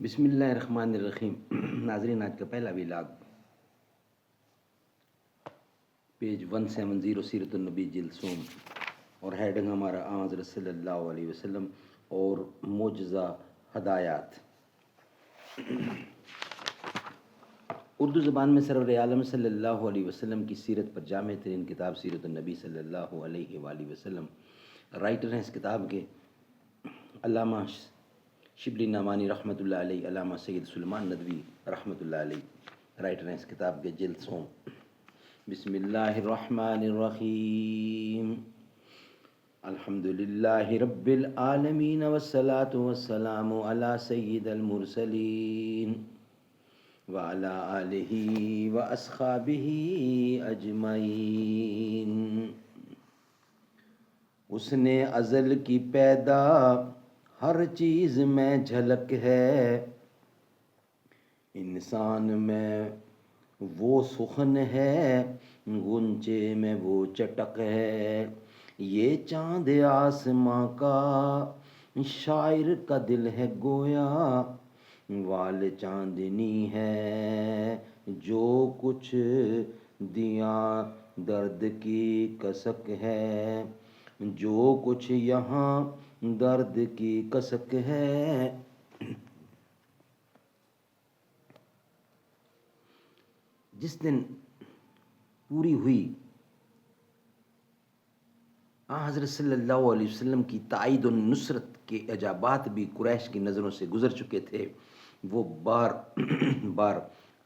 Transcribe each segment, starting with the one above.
بسم اللہ الرحمن الرحیم۔ ناظرین، آج کا پہلا ویلاگ پیج 170 سیرت النبی جلد سوم، اور ہیڈنگ ہمارا حضرت صلی اللہ علیہ وسلم اور معجزہ ہدایات۔ اردو زبان میں سرور عالم صلی اللہ علیہ وسلم کی سیرت پر جامع ترین کتاب سیرت النبی صلی اللہ علیہ وآلہ وسلم۔ رائٹر ہیں اس کتاب کے علامہ شبلی نعمانی رحمۃ اللہ علیہ، علامہ سید سلیمان ندوی رحمۃ اللہ علیہ۔ رائٹر ہیں اس کتاب کے جلد سوم۔ بسم اللہ الرحمن الرحیم۔ الحمد للہ رب العالمین والصلاة والسلام علی سید المرسلین وعلی آلہ واصحابہ اجمعین۔ اس نے ازل کی پیدا ہر چیز میں جھلک ہے، انسان میں وہ سخن ہے، غنچے میں وہ چٹک ہے۔ یہ چاند آسماں کا شاعر کا دل ہے گویا، وال چاندنی ہے جو کچھ دیا درد کی کسک ہے، جو کچھ یہاں درد کی کسک ہے۔ جس دن پوری ہوئی حضرت صلی اللہ علیہ وسلم کی تائید و نصرت کے عجابات بھی قریش کی نظروں سے گزر چکے تھے، وہ بار بار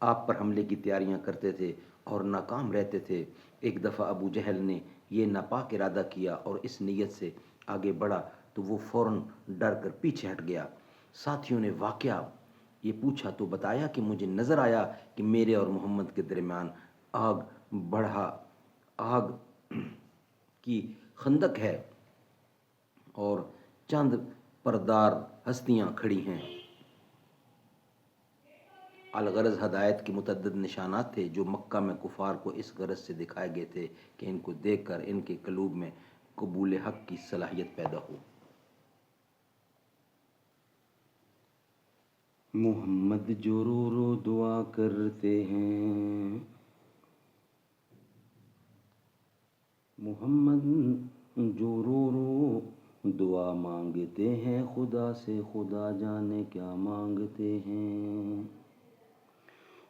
آپ پر حملے کی تیاریاں کرتے تھے اور ناکام رہتے تھے۔ ایک دفعہ ابو جہل نے یہ ناپاک ارادہ کیا اور اس نیت سے آگے بڑھا تو وہ فوراً ڈر کر پیچھے ہٹ گیا۔ ساتھیوں نے واقعہ یہ پوچھا تو بتایا کہ مجھے نظر آیا کہ میرے اور محمد کے درمیان آگ کی خندق ہے اور چند پردار ہستیاں کھڑی ہیں۔ الغرض ہدایت کے متعدد نشانات تھے جو مکہ میں کفار کو اس غرض سے دکھائے گئے تھے کہ ان کو دیکھ کر ان کے قلوب میں قبول حق کی صلاحیت پیدا ہو۔ محمد جو رو رو دعا کرتے ہیں، محمد جو رو رو دعا مانگتے ہیں، خدا سے خدا جانے کیا مانگتے ہیں۔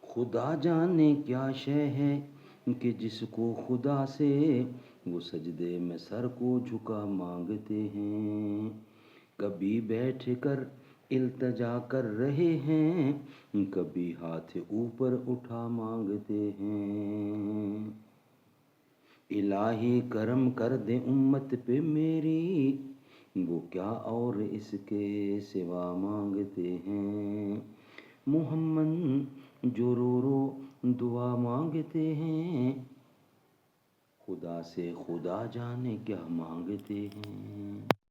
خدا جانے کیا شے ہے کہ جس کو خدا سے وہ سجدے میں سر کو جھکا مانگتے ہیں۔ کبھی بیٹھ کر التجا کر رہے ہیں، کبھی ہاتھ اوپر اٹھا مانگتے ہیں۔ الہی کرم کر دے امت پہ میری، وہ کیا اور اس کے سوا مانگتے ہیں۔ محمد جو رو رو دعا مانگتے ہیں، خدا سے خدا جانے کیا مانگتے ہیں۔